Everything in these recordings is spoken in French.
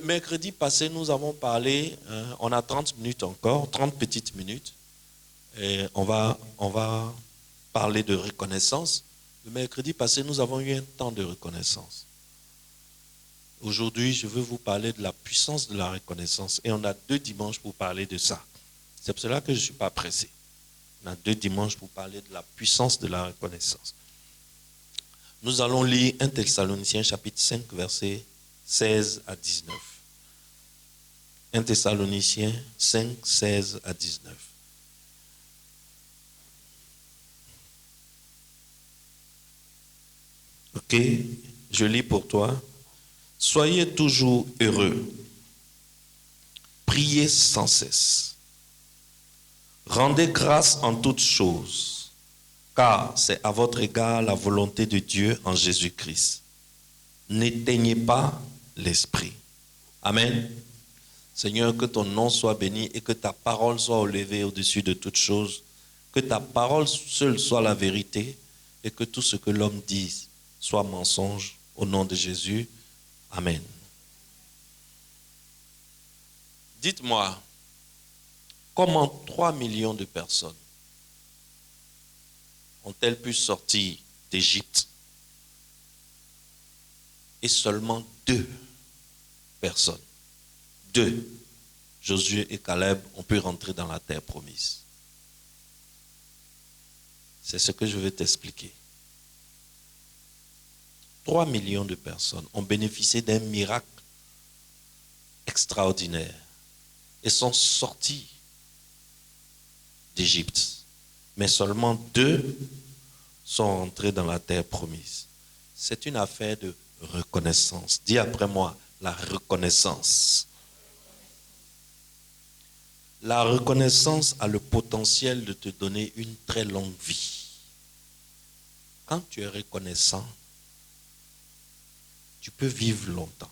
mercredi passé, nous avons parlé, on a 30 minutes encore, 30 petites minutes, et on va parler de reconnaissance. Le mercredi passé, nous avons eu un temps de reconnaissance. Aujourd'hui, je veux vous parler de la puissance de la reconnaissance, et on a 2 dimanches pour parler de ça. C'est pour cela que je ne suis pas pressé. On a 2 dimanches pour parler de la puissance de la reconnaissance. Nous allons lire 1 Thessaloniciens chapitre 5, versets 16 à 19. 1 Thessaloniciens 5, 16 à 19. Ok, je lis pour toi. Soyez toujours heureux. Priez sans cesse. Rendez grâce en toutes choses, car c'est à votre égard la volonté de Dieu en Jésus-Christ. N'éteignez pas l'esprit. Amen. Seigneur, que ton nom soit béni et que ta parole soit élevée au-dessus de toutes choses. Que ta parole seule soit la vérité et que tout ce que l'homme dise soit mensonge. Au nom de Jésus. Amen. Dites-moi, comment 3 millions de personnes ont-elles pu sortir d'Égypte et seulement 2 personnes, 2, Josué et Caleb, ont pu rentrer dans la terre promise? C'est ce que je vais t'expliquer. 3 millions de personnes ont bénéficié d'un miracle extraordinaire et sont sortis d'Égypte. Mais seulement 2 sont rentrés dans la terre promise. C'est une affaire de reconnaissance. Dis après moi, la reconnaissance. La reconnaissance a le potentiel de te donner une très longue vie. Quand tu es reconnaissant, tu peux vivre longtemps.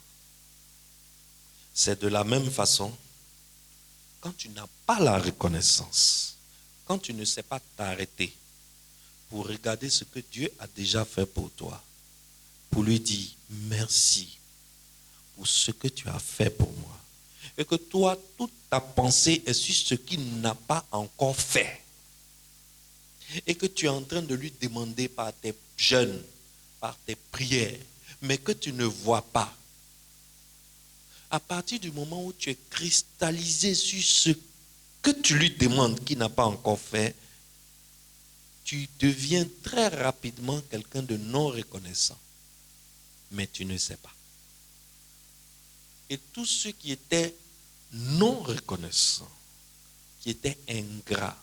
C'est de la même façon, quand tu n'as pas la reconnaissance, quand tu ne sais pas t'arrêter pour regarder ce que Dieu a déjà fait pour toi, pour lui dire merci pour ce que tu as fait pour moi, et que toi, toute ta pensée est sur ce qu'il n'a pas encore fait, et que tu es en train de lui demander par tes jeûnes, par tes prières, mais que tu ne vois pas. À partir du moment où tu es cristallisé sur ce que tu lui demandes qu'il n'a pas encore fait, tu deviens très rapidement quelqu'un de non reconnaissant. Mais tu ne sais pas. Et tous ceux qui étaient non reconnaissants, qui étaient ingrats,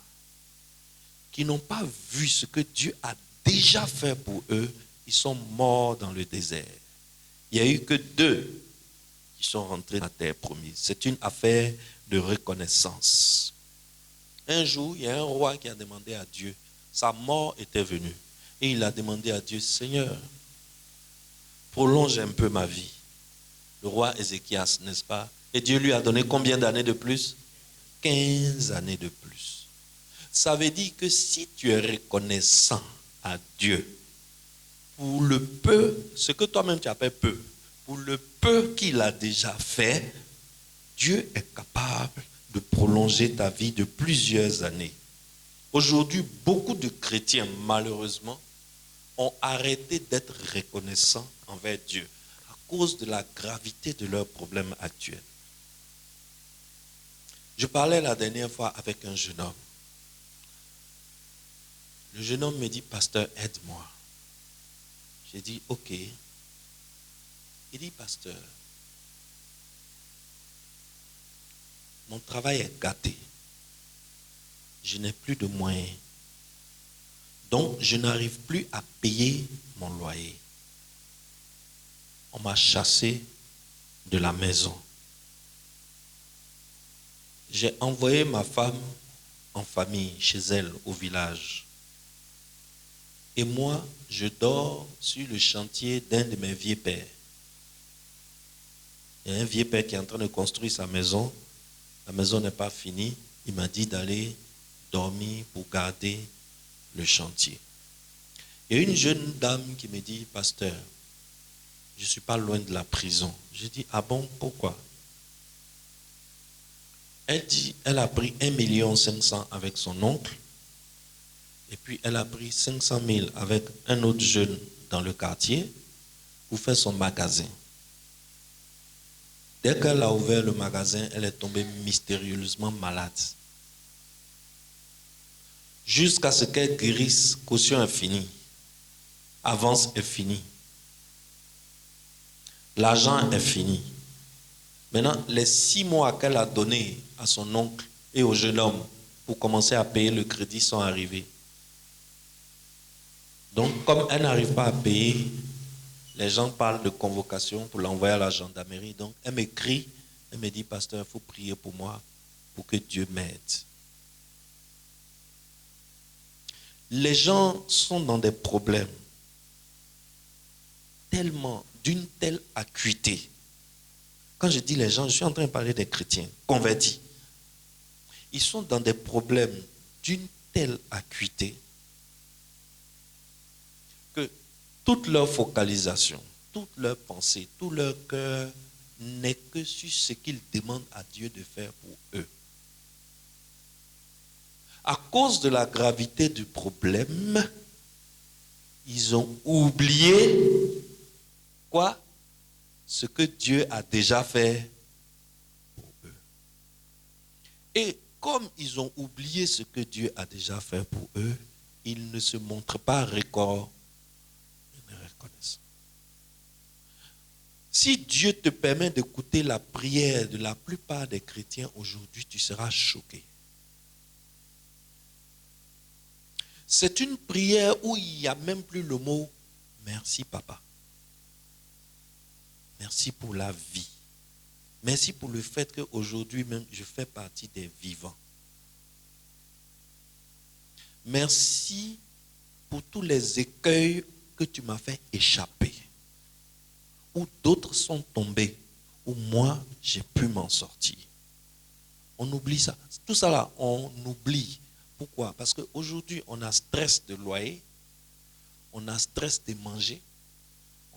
qui n'ont pas vu ce que Dieu a déjà fait pour eux, ils sont morts dans le désert. Il n'y a eu que 2 qui sont rentrés dans la terre promise. C'est une affaire de reconnaissance. Un jour, il y a un roi qui a demandé à Dieu, sa mort était venue, et il a demandé à Dieu, Seigneur, prolonge un peu ma vie. Le roi Ézéchias, n'est-ce pas? Et Dieu lui a donné combien d'années de plus? 15 années de plus. Ça veut dire que si tu es reconnaissant à Dieu pour le peu, ce que toi-même tu appelles peu, pour le peu qu'il a déjà fait, Dieu est capable de prolonger ta vie de plusieurs années. Aujourd'hui, beaucoup de chrétiens, malheureusement, ont arrêté d'être reconnaissants envers Dieu à cause de la gravité de leurs problèmes actuels. Je parlais la dernière fois avec un jeune homme. Le jeune homme me dit, pasteur, aide-moi. J'ai dit, ok. Il dit, pasteur, mon travail est gâté. Je n'ai plus de moyens. Donc, je n'arrive plus à payer mon loyer. On m'a chassé de la maison. J'ai envoyé ma femme en famille, chez elle, au village. Et moi, je dors sur le chantier d'un de mes vieux pères. Il y a un vieux père qui est en train de construire sa maison. La maison n'est pas finie. Il m'a dit d'aller dormir pour garder le chantier. Il y a une jeune dame qui me dit, pasteur, je ne suis pas loin de la prison. Je dis, ah bon, pourquoi? Elle dit, elle a pris 1,5 million avec son oncle, et puis elle a pris 500 000 avec un autre jeune dans le quartier pour faire son magasin. Dès qu'elle a ouvert le magasin, elle est tombée mystérieusement malade. Jusqu'à ce qu'elle guérisse, caution est finie, avance est finie, l'argent est fini. Maintenant, les 6 mois qu'elle a donnés à son oncle et au jeune homme pour commencer à payer le crédit sont arrivés. Donc, comme elle n'arrive pas à payer, les gens parlent de convocation pour l'envoyer à la gendarmerie. Donc, elle m'écrit, elle me dit, pasteur, il faut prier pour moi, pour que Dieu m'aide. Les gens sont dans des problèmes tellement, d'une telle acuité. Quand je dis les gens, je suis en train de parler des chrétiens convertis. Ils sont dans des problèmes d'une telle acuité que toute leur focalisation, toute leur pensée, tout leur cœur n'est que sur ce qu'ils demandent à Dieu de faire pour eux. À cause de la gravité du problème, ils ont oublié quoi? Ce que Dieu a déjà fait pour eux. Et comme ils ont oublié ce que Dieu a déjà fait pour eux, ils ne se montrent pas reconnaissants. Si Dieu te permet d'écouter la prière de la plupart des chrétiens aujourd'hui, tu seras choqué. C'est une prière où il n'y a même plus le mot « merci papa ». Merci pour la vie. Merci pour le fait qu'aujourd'hui même, je fais partie des vivants. Merci pour tous les écueils que tu m'as fait échapper. Où d'autres sont tombés, où moi, j'ai pu m'en sortir. On oublie ça. Tout ça là, on oublie. Pourquoi? Parce qu'aujourd'hui, on a stress de loyer, on a stress de manger,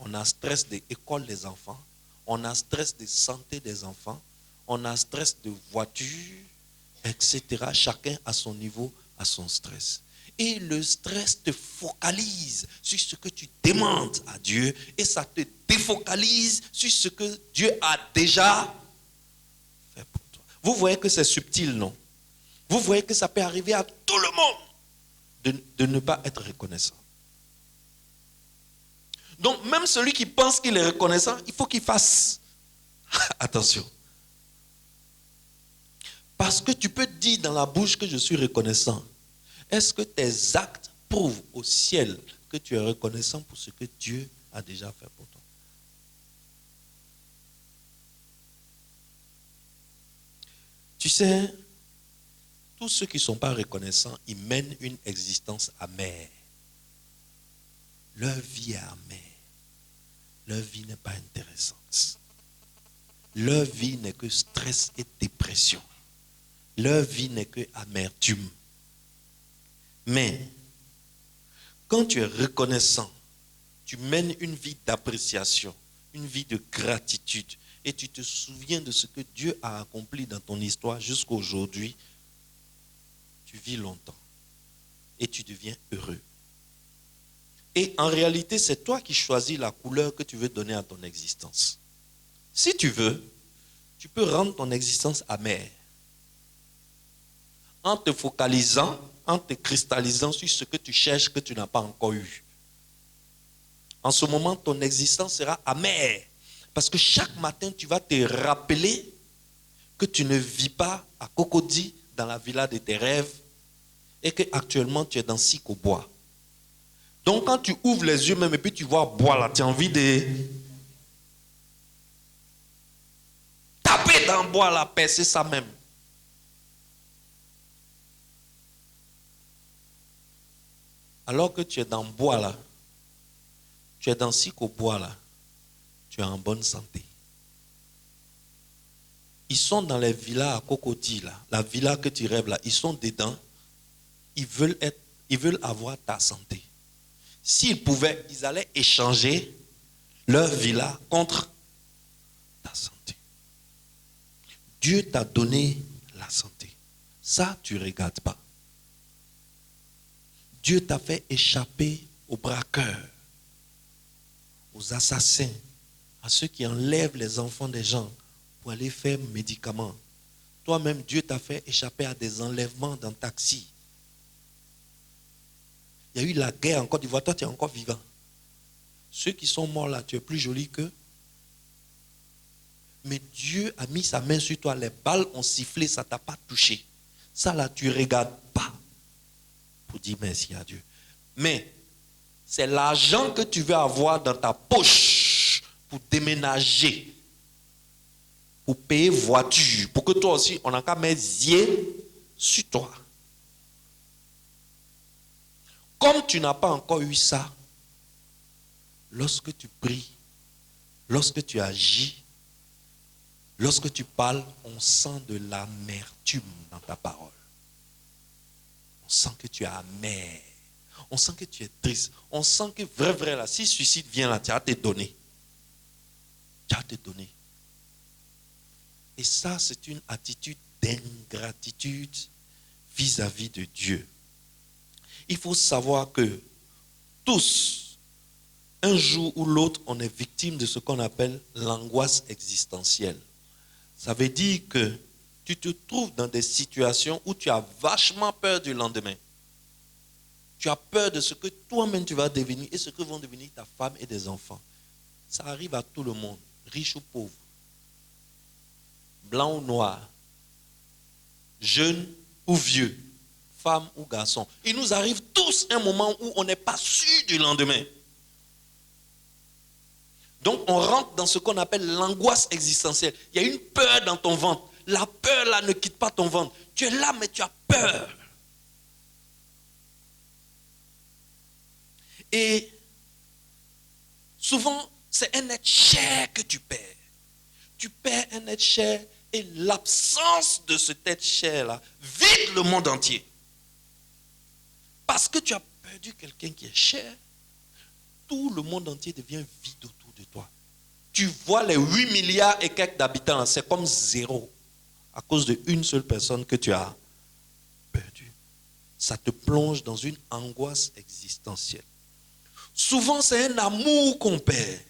on a stress de l'école des enfants, on a stress de santé des enfants, on a stress de voiture, etc. Chacun à son niveau, à son stress. Et le stress te focalise sur ce que tu demandes à Dieu et ça te défocalise sur ce que Dieu a déjà fait pour toi. Vous voyez que c'est subtil, non? Vous voyez que ça peut arriver à tout le monde de ne pas être reconnaissant. Donc, même celui qui pense qu'il est reconnaissant, il faut qu'il fasse attention. Parce que tu peux dire dans la bouche que je suis reconnaissant. Est-ce que tes actes prouvent au ciel que tu es reconnaissant pour ce que Dieu a déjà fait pour toi? Tu sais, tous ceux qui ne sont pas reconnaissants, ils mènent une existence amère. Leur vie est amère. Leur vie n'est pas intéressante. Leur vie n'est que stress et dépression. Leur vie n'est que amertume. Mais, quand tu es reconnaissant, tu mènes une vie d'appréciation, une vie de gratitude, et tu te souviens de ce que Dieu a accompli dans ton histoire jusqu'à aujourd'hui, tu vis longtemps et tu deviens heureux. Et en réalité, c'est toi qui choisis la couleur que tu veux donner à ton existence. Si tu veux, tu peux rendre ton existence amère en te focalisant, en te cristallisant sur ce que tu cherches que tu n'as pas encore eu. En ce moment, ton existence sera amère. Parce que chaque matin, tu vas te rappeler que tu ne vis pas à Cocody, dans la villa de tes rêves, et qu'actuellement, tu es dans Sikobois. Donc, quand tu ouvres les yeux même et puis tu vois bois là, tu as envie de taper dans le bois là, percer ça même. Alors que tu es dans le bois là, tu es dans Sikobois là, tu es en bonne santé. Ils sont dans les villas à Cocody là, la villa que tu rêves là, ils sont dedans, ils veulent avoir ta santé. S'ils pouvaient, ils allaient échanger leur villa contre ta santé. Dieu t'a donné la santé. Ça, tu ne regardes pas. Dieu t'a fait échapper aux braqueurs, aux assassins, à ceux qui enlèvent les enfants des gens pour aller faire médicaments. Toi-même, Dieu t'a fait échapper à des enlèvements dans taxi. Il y a eu la guerre en Côte d'Ivoire, toi tu es encore vivant. Ceux qui sont morts là, tu es plus joli qu'eux. Mais Dieu a mis sa main sur toi, les balles ont sifflé, ça ne t'a pas touché. Ça là, tu ne regardes pas pour dire merci à Dieu. Mais c'est l'argent que tu veux avoir dans ta poche pour déménager, pour payer voiture, pour que toi aussi, on n'a qu'à mettre yeux sur toi. Comme tu n'as pas encore eu ça, lorsque tu pries, lorsque tu agis, lorsque tu parles, on sent de l'amertume dans ta parole. On sent que tu es amer. On sent que tu es triste. On sent que vrai, là, si suicide vient là, tu as te donner. Tu as te donner. Et ça, c'est une attitude d'ingratitude vis-à-vis de Dieu. Il faut savoir que tous, un jour ou l'autre, on est victime de ce qu'on appelle l'angoisse existentielle. Ça veut dire que tu te trouves dans des situations où tu as vachement peur du lendemain. Tu as peur de ce que toi-même tu vas devenir et ce que vont devenir ta femme et tes enfants. Ça arrive à tout le monde, riche ou pauvre, blanc ou noir, jeune ou vieux, femme ou garçon. Il nous arrive tous un moment où on n'est pas sûr du lendemain. Donc on rentre dans ce qu'on appelle l'angoisse existentielle. Il y a une peur dans ton ventre. La peur là ne quitte pas ton ventre. Tu es là mais tu as peur. Et souvent c'est un être cher que tu perds. Tu perds un être cher et l'absence de cet être cher là vide le monde entier. Parce que tu as perdu quelqu'un qui est cher, tout le monde entier devient vide autour de toi. Tu vois les 8 milliards et quelques d'habitants, c'est comme zéro à cause d'une seule personne que tu as perdue. Ça te plonge dans une angoisse existentielle. Souvent, c'est un amour qu'on perd.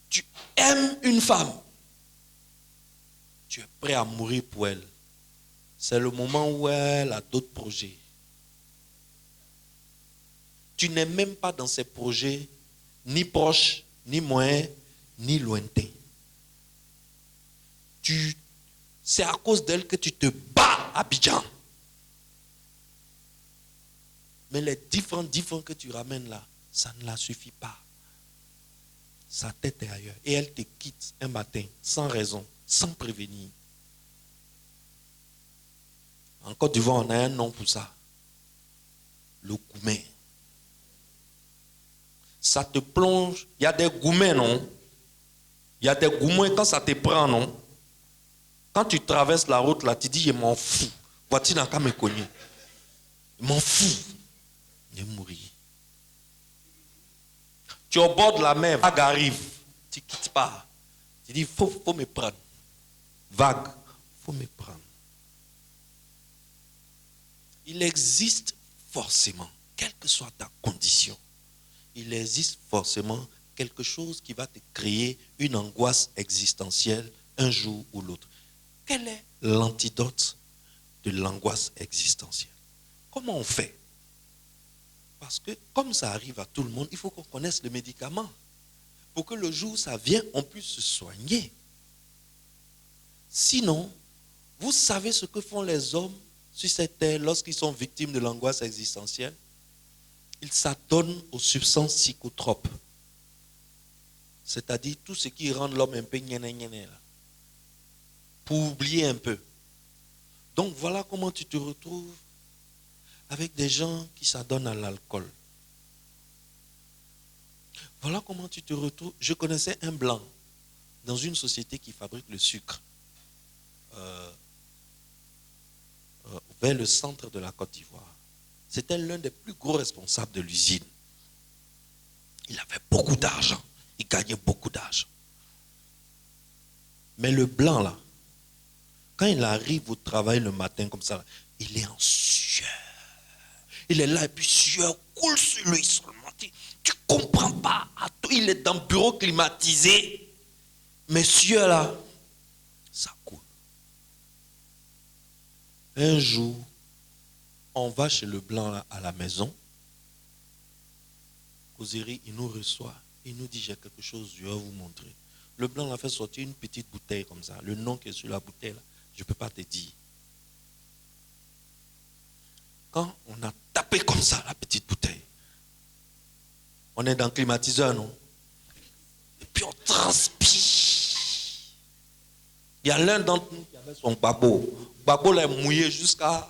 Tu aimes une femme. Tu es prêt à mourir pour elle. C'est le moment où elle a d'autres projets. Tu n'es même pas dans ces projets ni proches, ni moyens, ni lointains. C'est à cause d'elle que tu te bats à Abidjan. Mais les différents que tu ramènes là, ça ne la suffit pas. Sa tête est ailleurs. Et elle te quitte un matin, sans raison, sans prévenir. En Côte d'Ivoire, on a un nom pour ça. Le gourmet. Ça te plonge. Il y a des gourmets, non? Il y a des gourmets, quand ça te prend, non? Quand tu traverses la route, là, tu dis, je m'en fous. Voici n'a qu'à me cogner. Je m'en fous. Je vais mourir. Tu es au bord de la mer, vague arrive. Tu ne quittes pas. Tu dis, faut me prendre. Vague, faut me prendre. Il existe forcément, quelle que soit ta condition, il existe forcément quelque chose qui va te créer une angoisse existentielle un jour ou l'autre. Quel est l'antidote de l'angoisse existentielle? Comment on fait? Parce que comme ça arrive à tout le monde, il faut qu'on connaisse le médicament. Pour que le jour où ça vient, on puisse se soigner. Sinon, vous savez ce que font les hommes sur cette terre lorsqu'ils sont victimes de l'angoisse existentielle? Ils s'adonnent aux substances psychotropes. C'est-à-dire tout ce qui rend l'homme un peu gnéné, pour oublier un peu. Donc voilà comment tu te retrouves avec des gens qui s'adonnent à l'alcool. Voilà comment tu te retrouves. Je connaissais un blanc dans une société qui fabrique le sucre vers le centre de la Côte d'Ivoire. C'était l'un des plus gros responsables de l'usine. Il avait beaucoup d'argent. Il gagnait beaucoup d'argent. Mais le blanc là, Quand il arrive au travail le matin comme ça, il est en sueur. Il est là et puis sueur coule sur lui seulement. Tu ne comprends pas. Il est dans le bureau climatisé. Mais sueur là, ça coule. Un jour, on va chez le blanc là, à la maison. Causerie, il nous reçoit. Il nous dit, j'ai quelque chose, je vais vous montrer. Le blanc l'a fait sortir une petite bouteille comme ça. Le nom qui est sur la bouteille, là, je ne peux pas te dire. Quand on a tapé comme ça la petite bouteille, on est dans le climatiseur, non? Et puis on transpire. Il y a l'un d'entre nous qui avait son babo. Babo l'a mouillé jusqu'à...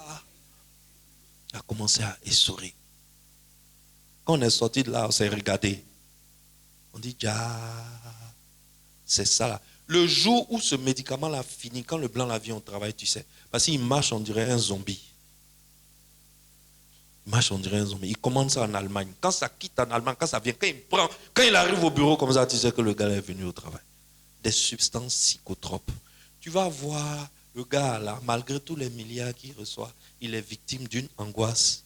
Il a commencé à essorer. Quand on est sorti de là, on s'est regardé. On dit, c'est ça là. Le jour où ce médicament l'a fini, quand le blanc la vient au travail, tu sais, parce qu'il marche, on dirait un zombie. Il marche, on dirait un zombie. Il commande ça en Allemagne. Quand ça quitte en Allemagne, quand ça vient, quand il arrive au bureau comme ça, tu sais que le gars est venu au travail. Des substances psychotropes. Tu vas voir le gars là, malgré tous les milliards qu'il reçoit, il est victime d'une angoisse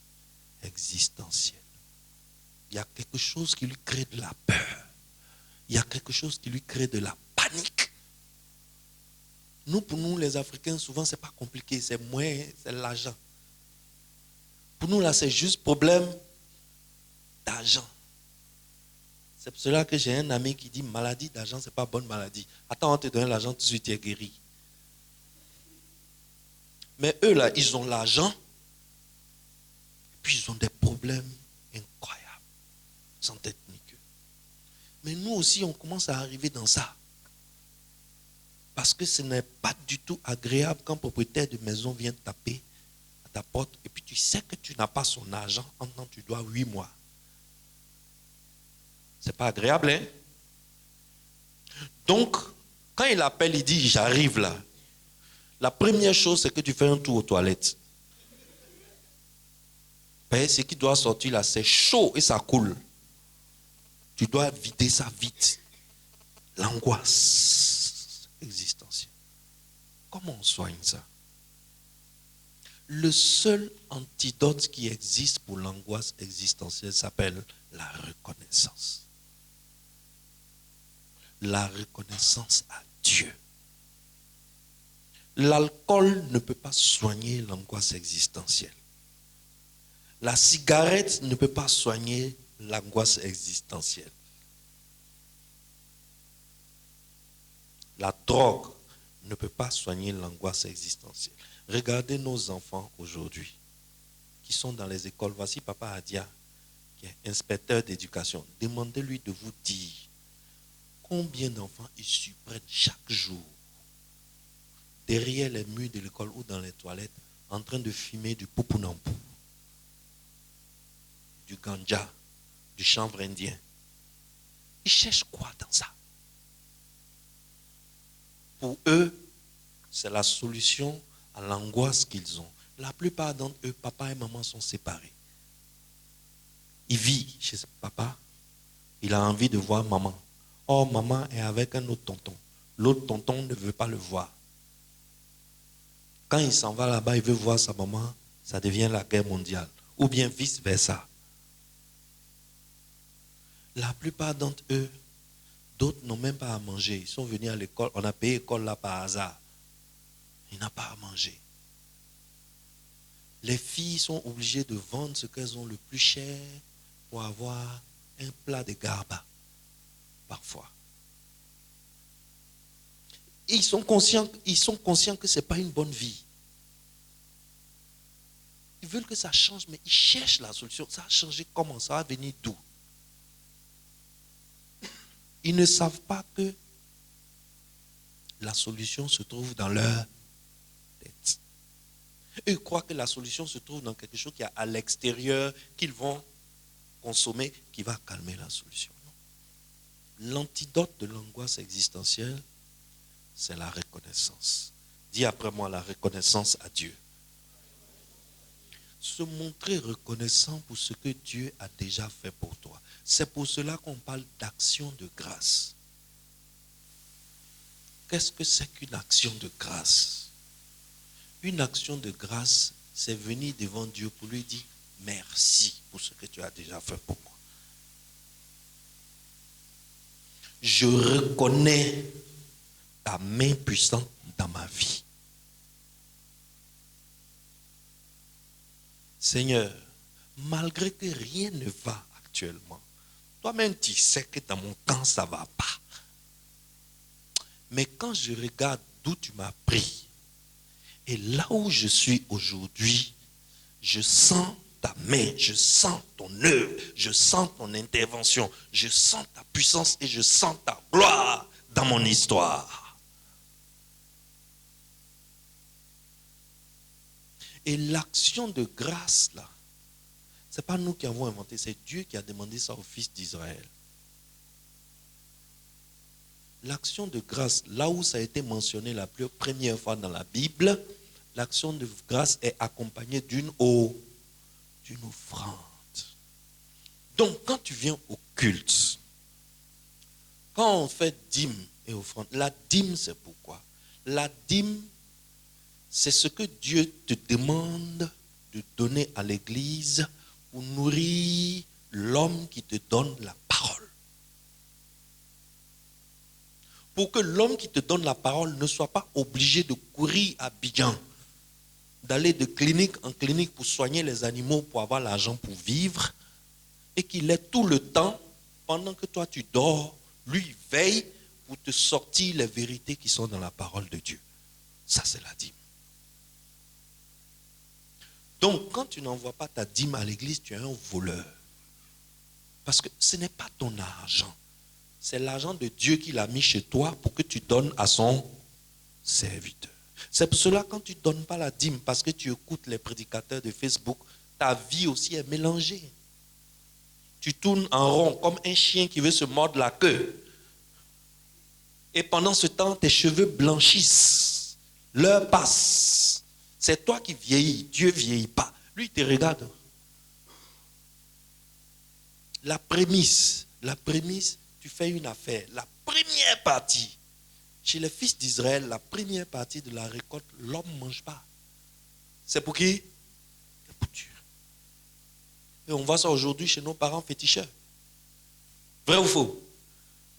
existentielle. Il y a quelque chose qui lui crée de la peur. Il y a quelque chose qui lui crée de la panique. Nous, pour nous, les Africains, souvent, ce n'est pas compliqué. C'est moins, c'est l'argent. Pour nous, là, c'est juste problème d'argent. C'est pour cela que j'ai un ami qui dit, maladie d'argent, ce n'est pas bonne maladie. Attends, on te donne l'argent, tout de suite, tu es guéri. Mais eux, là, ils ont l'argent. Et puis, ils ont des problèmes incroyables. Sans tête ni queue. Mais nous aussi, on commence à arriver dans ça. Parce que ce n'est pas du tout agréable quand un propriétaire de maison vient taper à ta porte et puis tu sais que tu n'as pas son argent en tant que tu dois 8 mois. C'est pas agréable, hein? Donc, quand il appelle, il dit, j'arrive là. La première chose, c'est que tu fais un tour aux toilettes. Ce qui doit sortir là, c'est chaud et ça coule. Tu dois vider ça vite. L'angoisse existentielle. Comment on soigne ça? Le seul antidote qui existe pour l'angoisse existentielle s'appelle la reconnaissance. La reconnaissance à Dieu. L'alcool ne peut pas soigner l'angoisse existentielle. La cigarette ne peut pas soigner l'angoisse existentielle. La drogue ne peut pas soigner l'angoisse existentielle. Regardez nos enfants aujourd'hui qui sont dans les écoles. Voici Papa Adia, qui est inspecteur d'éducation. Demandez-lui de vous dire combien d'enfants ils surprennent chaque jour derrière les murs de l'école ou dans les toilettes en train de fumer du poupounampu, du ganja, du chanvre indien. Ils cherchent quoi dans ça? Pour eux, c'est la solution à l'angoisse qu'ils ont. La plupart d'entre eux, papa et maman sont séparés. Il vit chez papa, il a envie de voir maman. Or, maman est avec un autre tonton. L'autre tonton ne veut pas le voir. Quand il s'en va là-bas, il veut voir sa maman, ça devient la guerre mondiale. Ou bien vice-versa. La plupart d'entre eux, d'autres n'ont même pas à manger. Ils sont venus à l'école, on a payé l'école là par hasard. Il n'a pas à manger. Les filles sont obligées de vendre ce qu'elles ont le plus cher pour avoir un plat de garba, parfois. Et ils sont conscients que ce n'est pas une bonne vie. Ils veulent que ça change, mais ils cherchent la solution. Ça va changer comment? Ça va venir d'où? Ils ne savent pas que la solution se trouve dans leur tête. Ils croient que la solution se trouve dans quelque chose qui est à l'extérieur, qu'ils vont consommer, qui va calmer la solution. L'antidote de l'angoisse existentielle, c'est la reconnaissance. Dis après moi la reconnaissance à Dieu. Se montrer reconnaissant pour ce que Dieu a déjà fait pour toi. C'est pour cela qu'on parle d'action de grâce. Qu'est-ce que c'est qu'une action de grâce? Une action de grâce, c'est venir devant Dieu pour lui dire merci pour ce que tu as déjà fait pour moi. Je reconnais ta main puissante dans ma vie. Seigneur, malgré que rien ne va actuellement, toi-même tu sais que dans mon temps ça ne va pas. Mais quand je regarde d'où tu m'as pris, et là où je suis aujourd'hui, je sens ta main, je sens ton œuvre, je sens ton intervention, je sens ta puissance et je sens ta gloire dans mon histoire. Et l'action de grâce là, ce n'est pas nous qui avons inventé, c'est Dieu qui a demandé ça aux fils d'Israël. L'action de grâce, là où ça a été mentionné la première fois dans la Bible, l'action de grâce est accompagnée d'une offrande. Donc, quand tu viens au culte, quand on fait dîme et offrande, la dîme, c'est pourquoi? La dîme, c'est ce que Dieu te demande de donner à l'église pour nourrir l'homme qui te donne la parole. Pour que l'homme qui te donne la parole ne soit pas obligé de courir à Abidjan, d'aller de clinique en clinique pour soigner les animaux, pour avoir l'argent pour vivre, et qu'il ait tout le temps, pendant que toi tu dors, lui veille pour te sortir les vérités qui sont dans la parole de Dieu. Ça, c'est la dîme. Donc, quand tu n'envoies pas ta dîme à l'église, tu es un voleur. Parce que ce n'est pas ton argent. C'est l'argent de Dieu qu'il a mis chez toi pour que tu donnes à son serviteur. C'est pour cela, quand tu ne donnes pas la dîme, parce que tu écoutes les prédicateurs de Facebook, ta vie aussi est mélangée. Tu tournes en rond comme un chien qui veut se mordre la queue. Et pendant ce temps, tes cheveux blanchissent. L'heure passe. C'est toi qui vieillis. Dieu ne vieillit pas. Lui, il te regarde. La prémisse, tu fais une affaire. La première partie, chez les fils d'Israël, la première partie de la récolte, l'homme ne mange pas. C'est pour qui? C'est pour Dieu. Et on voit ça aujourd'hui chez nos parents féticheurs. Vrai ou faux?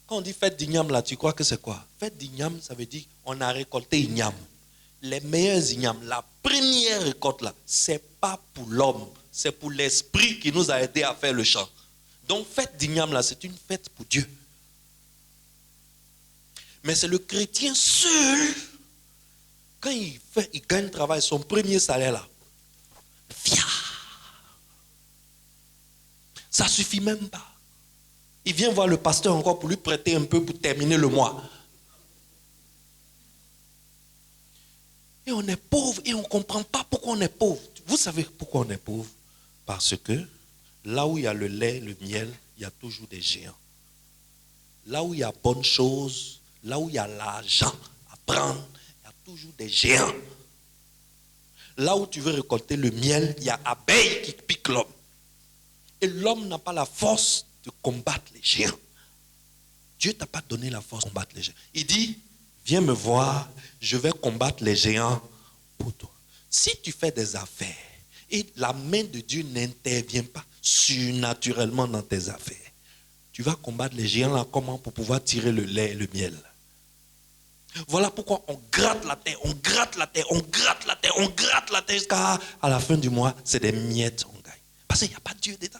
Quand on dit fête d'igname là, tu crois que c'est quoi? Fête d'igname, ça veut dire on a récolté igname. Les meilleurs ignames, la première récolte là, c'est pas pour l'homme, c'est pour l'esprit qui nous a aidés à faire le champ. Donc fête d'igname là, c'est une fête pour Dieu. Mais c'est le chrétien seul, quand il gagne travail, son premier salaire là, ça ne suffit même pas. Il vient voir le pasteur encore pour lui prêter un peu pour terminer le mois. Et on est pauvre et on ne comprend pas pourquoi on est pauvre. Vous savez pourquoi on est pauvre? Parce que là où il y a le lait, le miel, il y a toujours des géants. Là où il y a bonne chose, là où il y a l'argent à prendre, il y a toujours des géants. Là où tu veux récolter le miel, il y a abeilles qui piquent l'homme. Et l'homme n'a pas la force de combattre les géants. Dieu ne t'a pas donné la force de combattre les géants. Il dit, viens me voir, je vais combattre les géants pour toi. Si tu fais des affaires et la main de Dieu n'intervient pas surnaturellement dans tes affaires, tu vas combattre les géants là comment pour pouvoir tirer le lait et le miel. Voilà pourquoi on gratte la terre, on gratte la terre, on gratte la terre, on gratte la terre jusqu'à la fin du mois, c'est des miettes on gagne. Parce qu'il n'y a pas Dieu dedans.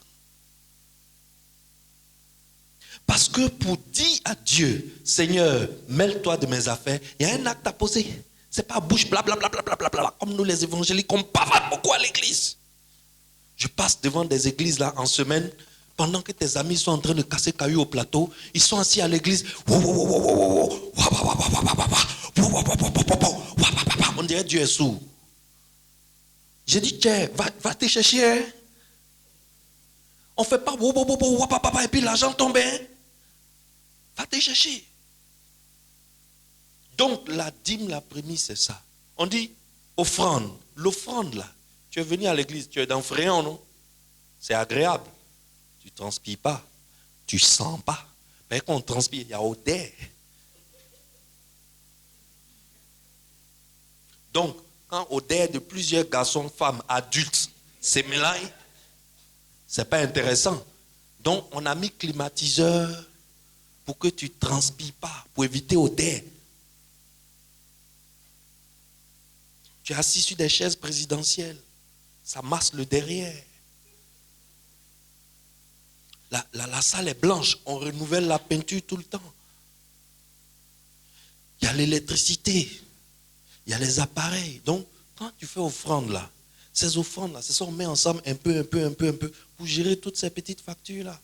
Parce que pour dire à Dieu, Seigneur, mêle-toi de mes affaires, il y a un acte à poser. Ce n'est pas bouche blablabla, comme nous les évangéliques, on parle beaucoup à l'église. Je passe devant des églises là en semaine, pendant que tes amis sont en train de casser cailloux au plateau, ils sont assis à l'église. On dirait Dieu est sourd. J'ai dit, tiens, va te chercher. Hein? On ne fait pas et puis l'argent tombe. Hein? Va te chercher. Donc la dîme, la prémisse, c'est ça. On dit offrande. L'offrande là, tu es venu à l'église, tu es dans Fréon, non? C'est agréable. Tu ne transpires pas. Tu ne sens pas. Mais quand on transpire, il y a odeur. Donc, quand odeur de plusieurs garçons, femmes, adultes se mélangent, c'est pas intéressant. Donc, on a mis climatiseur pour que tu ne transpires pas, pour éviter odeur. Tu es assis sur des chaises présidentielles. Ça masse le derrière. La salle est blanche. On renouvelle la peinture tout le temps. Il y a l'électricité. Il y a les appareils. Donc, quand tu fais offrande là, ces offrandes là, c'est ça, on met ensemble un peu, pour gérer toutes ces petites factures là.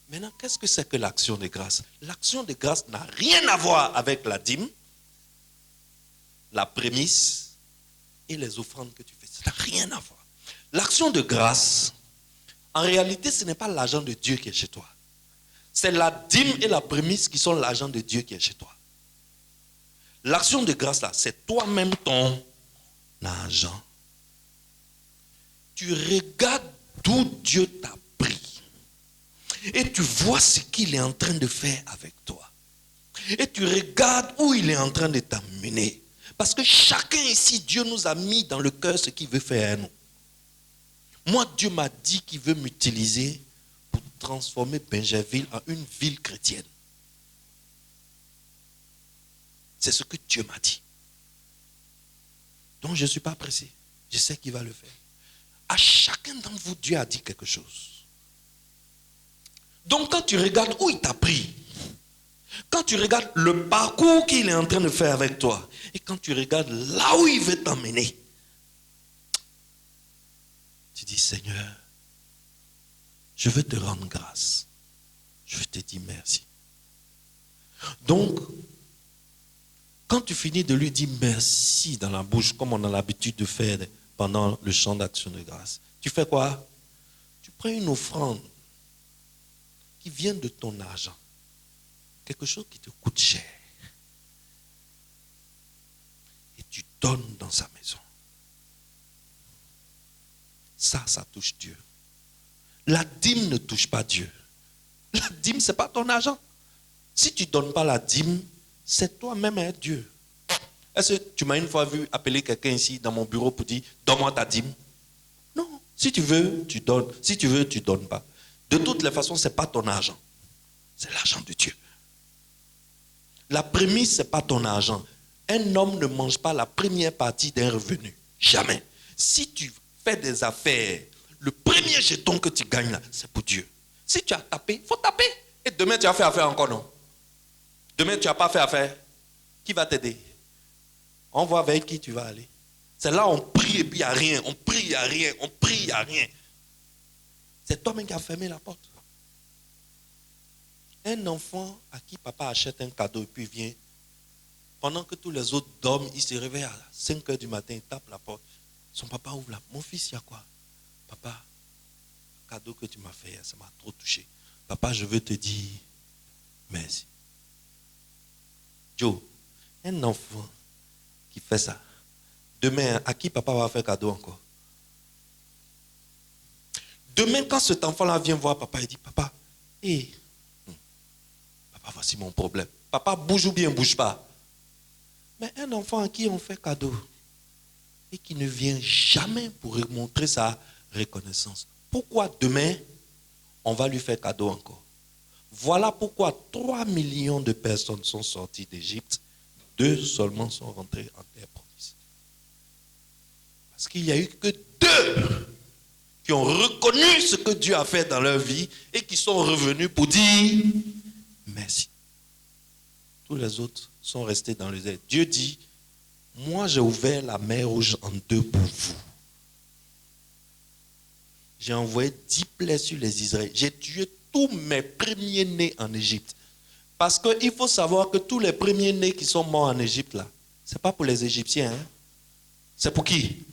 Maintenant, qu'est-ce que c'est que l'action de grâce? L'action de grâce n'a rien à voir avec la dîme, la prémisse et les offrandes que tu fais. Ça n'a rien à voir. L'action de grâce, en réalité, ce n'est pas l'argent de Dieu qui est chez toi. C'est la dîme et la prémisse qui sont l'argent de Dieu qui est chez toi. L'action de grâce, là, c'est toi-même ton argent. Tu regardes d'où Dieu t'a pris. Et tu vois ce qu'il est en train de faire avec toi. Et tu regardes où il est en train de t'amener. Parce que chacun ici, Dieu nous a mis dans le cœur ce qu'il veut faire à nous. Moi, Dieu m'a dit qu'il veut m'utiliser pour transformer Bingerville en une ville chrétienne. C'est ce que Dieu m'a dit. Donc je ne suis pas pressé. Je sais qu'il va le faire. À chacun d'entre vous, Dieu a dit quelque chose. Donc quand tu regardes où il t'a pris, quand tu regardes le parcours qu'il est en train de faire avec toi, et quand tu regardes là où il veut t'emmener, tu dis, Seigneur, je veux te rendre grâce. Je veux te dire merci. Donc, quand tu finis de lui dire merci dans la bouche, comme on a l'habitude de faire pendant le chant d'action de grâce, tu fais quoi? Tu prends une offrande qui vient de ton argent. Quelque chose qui te coûte cher. Et tu donnes dans sa maison. Ça touche Dieu. La dîme ne touche pas Dieu. La dîme, ce n'est pas ton argent. Si tu ne donnes pas la dîme, c'est toi-même un Dieu. Est-ce que tu m'as une fois vu appeler quelqu'un ici dans mon bureau pour dire « Donne-moi ta dîme » ? Non. Si tu veux, tu donnes. Si tu veux, tu ne donnes pas. De toutes les façons, ce n'est pas ton argent. C'est l'argent de Dieu. La prémisse, ce n'est pas ton argent. Un homme ne mange pas la première partie d'un revenu. Jamais. Si tu fais des affaires, le premier jeton que tu gagnes là, c'est pour Dieu. Si tu as tapé, il faut taper. Et demain, tu as fait affaire encore, non? Demain, tu n'as pas fait affaire. Qui va t'aider? On voit avec qui tu vas aller. C'est là on prie et puis il n'y a rien. On prie, il n'y a rien. On prie, il n'y a rien. C'est toi-même qui as fermé la porte. Un enfant à qui papa achète un cadeau et puis vient, pendant que tous les autres dorment, il se réveille à 5 h du matin, il tape la porte. Son papa ouvre la porte. Mon fils, il y a quoi? Papa, le cadeau que tu m'as fait, ça m'a trop touché. Papa, je veux te dire merci. Joe, un enfant qui fait ça, demain, à qui papa va faire cadeau encore? Demain, quand cet enfant-là vient voir papa, il dit, papa, papa, voici mon problème. Papa bouge ou bien bouge pas. Mais un enfant à qui on fait cadeau et qui ne vient jamais pour montrer sa reconnaissance, pourquoi demain, on va lui faire cadeau encore? Voilà pourquoi 3 millions de personnes sont sorties d'Égypte, 2 seulement sont rentrées en terre promise. Parce qu'il n'y a eu que 2 qui ont reconnu ce que Dieu a fait dans leur vie et qui sont revenus pour dire merci. Tous les autres sont restés dans le désert. Dieu dit, moi j'ai ouvert la mer Rouge en 2 pour vous. J'ai envoyé 10 plaies sur les Israéliens. J'ai tué tous mes premiers-nés en Égypte. Parce qu'il faut savoir que tous les premiers-nés qui sont morts en Égypte, là, ce n'est pas pour les Égyptiens. Hein? C'est pour qui?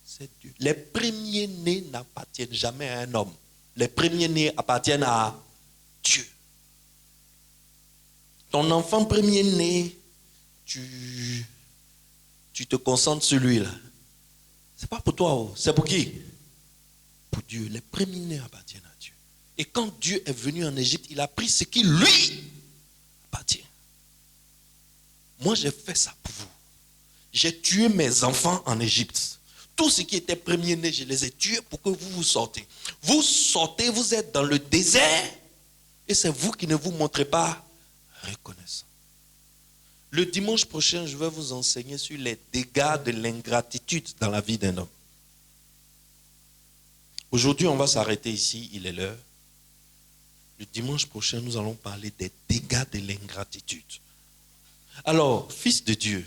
C'est Dieu. Les premiers-nés n'appartiennent jamais à un homme. Les premiers-nés appartiennent à Dieu. Ton enfant premier-né, tu te concentres sur lui, là. Ce n'est pas pour toi, c'est pour qui? Pour Dieu. Les premiers-nés appartiennent à Dieu. Et quand Dieu est venu en Égypte, il a pris ce qui lui appartient. Moi, j'ai fait ça pour vous. J'ai tué mes enfants en Égypte. Tout ce qui était premier-né, je les ai tués pour que vous sortez. Vous sortez, vous êtes dans le désert et c'est vous qui ne vous montrez pas reconnaissant. Le dimanche prochain, je vais vous enseigner sur les dégâts de l'ingratitude dans la vie d'un homme. Aujourd'hui, on va s'arrêter ici, il est l'heure. Le dimanche prochain, nous allons parler des dégâts de l'ingratitude. Alors, fils de Dieu,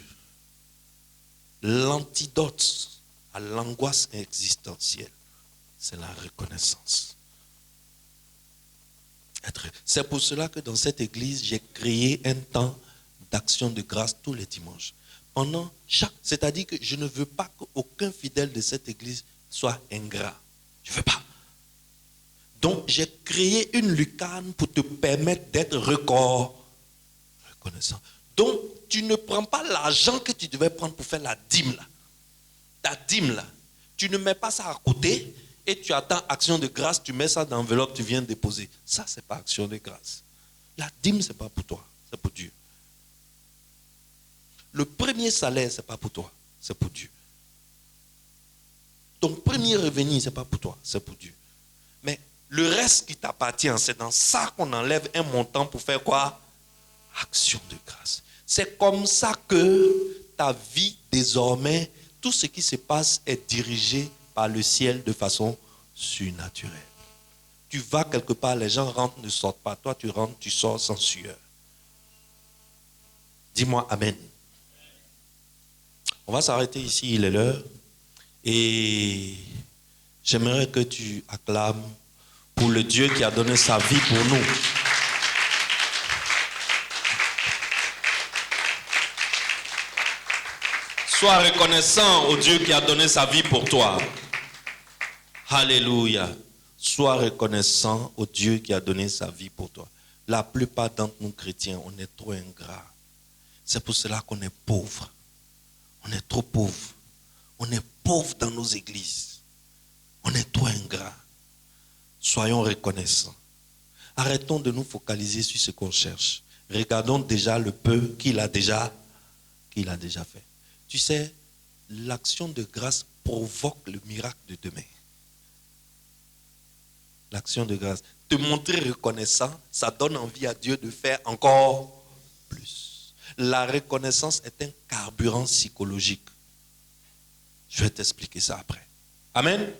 l'antidote à l'angoisse existentielle, c'est la reconnaissance. C'est pour cela que dans cette église, j'ai créé un temps d'action de grâce tous les dimanches. C'est-à-dire que je ne veux pas qu'aucun fidèle de cette église soit ingrat. Je ne veux pas. Donc, j'ai créé une lucarne pour te permettre d'être reconnaissant. Donc, tu ne prends pas l'argent que tu devais prendre pour faire la dîme là. Ta dîme là. Tu ne mets pas ça à côté et tu attends action de grâce, tu mets ça dans l'enveloppe, tu viens déposer. Ça, ce n'est pas action de grâce. La dîme, ce n'est pas pour toi, c'est pour Dieu. Le premier salaire, ce n'est pas pour toi, c'est pour Dieu. Ton premier revenu, ce n'est pas pour toi, c'est pour Dieu. Mais le reste qui t'appartient, c'est dans ça qu'on enlève un montant pour faire quoi? Action de grâce. C'est comme ça que ta vie, désormais, tout ce qui se passe est dirigé par le ciel de façon surnaturelle. Tu vas quelque part, les gens rentrent, ne sortent pas. Toi, tu rentres, tu sors sans sueur. Dis-moi Amen. On va s'arrêter ici, il est l'heure. Et j'aimerais que tu acclames pour le Dieu qui a donné sa vie pour nous. Sois reconnaissant au Dieu qui a donné sa vie pour toi. Alléluia. Sois reconnaissant au Dieu qui a donné sa vie pour toi. La plupart d'entre nous chrétiens, on est trop ingrats. C'est pour cela qu'on est pauvre. On est trop pauvre. On est pauvre dans nos églises. On est trop ingrats. Soyons reconnaissants. Arrêtons de nous focaliser sur ce qu'on cherche. Regardons déjà le peu qu'il a déjà fait. Tu sais, l'action de grâce provoque le miracle de demain. L'action de grâce. Te montrer reconnaissant, ça donne envie à Dieu de faire encore plus. La reconnaissance est un carburant psychologique. Je vais t'expliquer ça après. Amen.